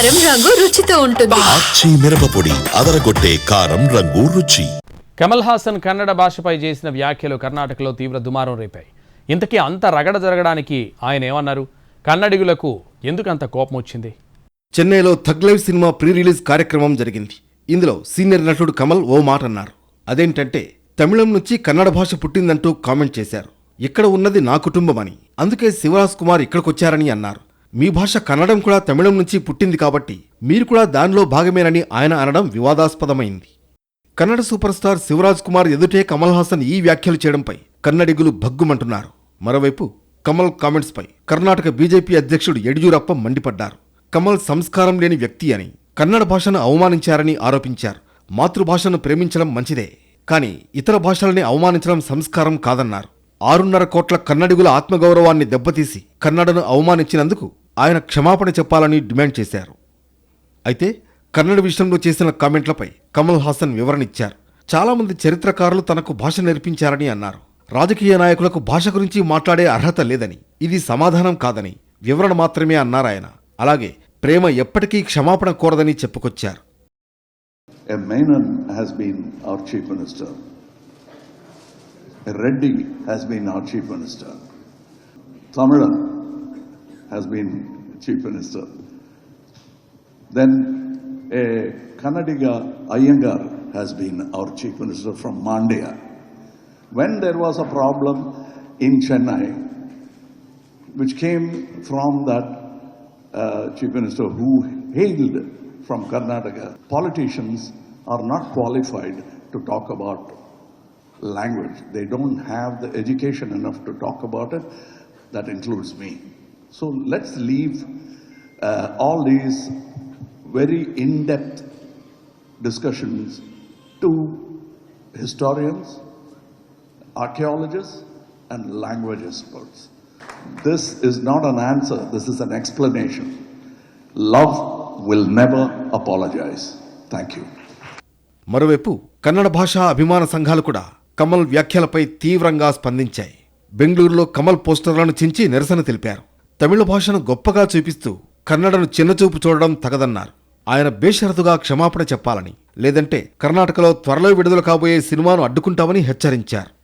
కారం రంగు రుచితో ఉంటుంది. ఆచి మిరపపొడి అదరగొట్టే కారం రంగు రుచి. కమల్ హాసన్ కన్నడ భాషపై చేసిన వ్యాఖ్యలు కర్ణాటకలో తీవ్ర దుమారం రేపాయి. ఇంతకీ అంత రగడ జరగడానికి ఆయన ఏమన్నారు? కన్నడిగులకు ఎందుకంత కోపం వచ్చింది? చెన్నైలో tug live cinema pre release కార్యక్రమం జరిగింది. ఇందులో సీనియర్ నటుడు కమల్ ఓ మాట అన్నారు. అదేంటంటే తమిళం నుంచి కన్నడ భాష పుట్టిందంటూ కామెంట్ చేశారు. ఇక్కడ ఉన్నది నా కుటుంబం అని, అందుకే శివరాజ్ కుమార్ ఇక్కడికొచ్చారని అన్నారు. మీ భాష కన్నడం కూడా తమిళం నుంచి పుట్టింది కాబట్టి మీరు కూడా దానిలో భాగమేనని ఆయన అనడం వివాదాస్పదమైంది. కన్నడ సూపర్ స్టార్ శివరాజ్ కుమార్ ఎదుటే కమల్ హాసన్ ఈ వ్యాఖ్యలు చేయడంపై కన్నడిగులు భగ్గుమంటున్నారు. మరోవైపు కమల్ కామెంట్స్పై కర్ణాటక బీజేపీ అధ్యక్షుడు యడియూరప్ప మండిపడ్డారు. కమల్ సంస్కారం లేని వ్యక్తి అని, కన్నడ భాషను అవమానించారని ఆరోపించారు. మాతృభాషను ప్రేమించడం మంచిదే, కానీ ఇతర భాషల్ని అవమానించడం సంస్కారం కాదన్నారు. 6.5 కోట్ల కన్నడిగుల ఆత్మగౌరవాన్ని దెబ్బతీసి కన్నడను అవమానించినందుకు ఆయన క్షమాపణ చెప్పాలని డిమాండ్ చేశారు. అయితే కన్నడ విషయంలో చేసిన కామెంట్లపై కమల్ హాసన్ వివరణిచ్చారు. చాలామంది చరిత్రకారులు తనకు భాష నేర్పించారని అన్నారు. రాజకీయ నాయకులకు భాష గురించి మాట్లాడే అర్హత లేదని, ఇది సమాధానం కాదని, వివరణ మాత్రమే అన్నారాయన. అలాగే ప్రేమ ఎప్పటికీ క్షమాపణ కోరదని చెప్పుకొచ్చారు. A Menon has been our chief minister. A Reddy has been our chief minister. Tamilan has been chief minister. Then a Kannadiga Iyengar has been our chief minister from Mandya. When there was a problem in Chennai, which came from that chief minister who hailed from Karnataka, politicians are not qualified to talk about language. They don't have the education enough to talk about it. That includes me. So let's leave all these very in-depth discussions to historians, archaeologists, and language experts. This is not an answer, this is an explanation. Love will never apologize. Thank you. మరోవైపు కన్నడ భాషా అభిమాన సంఘాలు కూడా కమల్ వ్యాఖ్యలపై తీవ్రంగా స్పందించాయి. బెంగళూరులో కమల్ పోస్టర్లను చించి నిరసన తెలిపారు. తమిళ భాషను గొప్పగా చూపిస్తూ కన్నడను చిన్నచూపు చూడడం తగదన్నారు. ఆయన బేషరతుగా క్షమాపణ చెప్పాలని, లేదంటే కర్ణాటకలో త్వరలో విడుదల కాబోయే సినిమాను అడ్డుకుంటామని హెచ్చరించారు.